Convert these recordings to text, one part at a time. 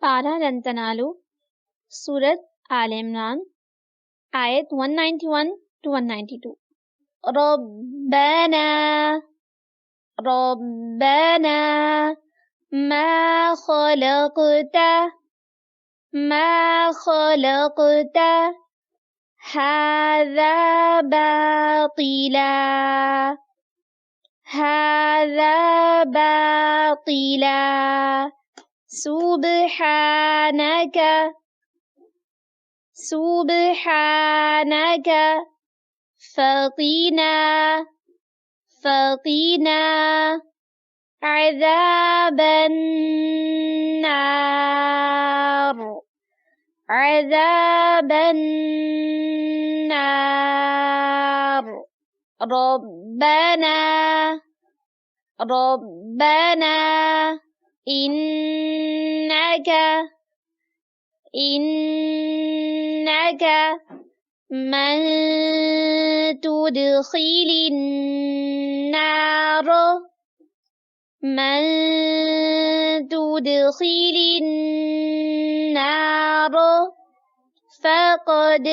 पारा रंतनालु सूरत आल इमरान आयत 191 to 192 रब्बना रब्बना मा खलक़ता हाज़ा बातिला सुब्हानक फ़क़ीना अज़ाबन्नार रब्बना इन्नक मन तुदखिलिन नार फ़क़द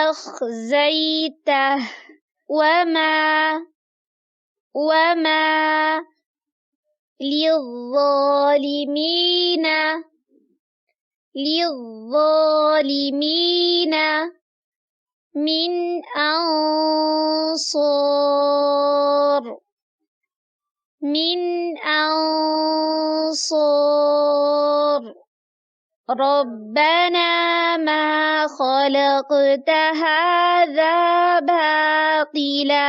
अख़ज़यतह वमा लिज़्ज़ालिमीन मिन अंसार रब्बना मा खलक़त हाज़ा बातिला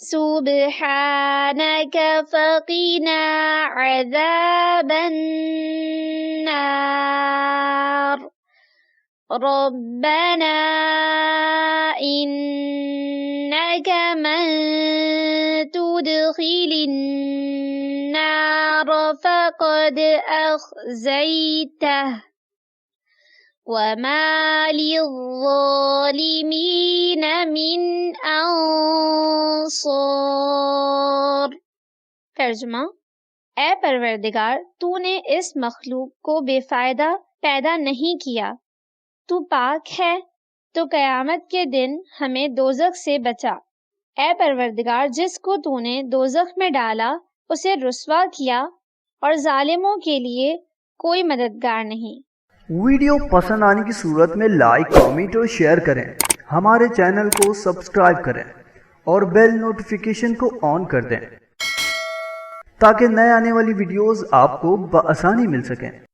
सुब्हानक फ़क़ीना अज़ाबन्नार रब्बना इन्नक मन तुदखिलिन नार फ़क़द अख़ज़यतह वमा लिज़्ज़ालिमीन मिन अंसार। तर्जुमा, ए परवरदिगार, तूने इस मखलूक को बेफायदा पैदा नहीं किया, तू पाक है, तो क़यामत के दिन हमें दोज़ख से बचा। ए परवरदिगार, जिसको तूने दोज़ख में डाला उसे रुस्वा किया और जालिमों के लिए कोई मददगार नहीं। वीडियो पसंद आने की सूरत में लाइक, कमेंट और शेयर करें। हमारे चैनल को सब्सक्राइब करें और बेल नोटिफिकेशन को ऑन कर दें ताकि नए आने वाली वीडियोस आपको बआसानी मिल सकें।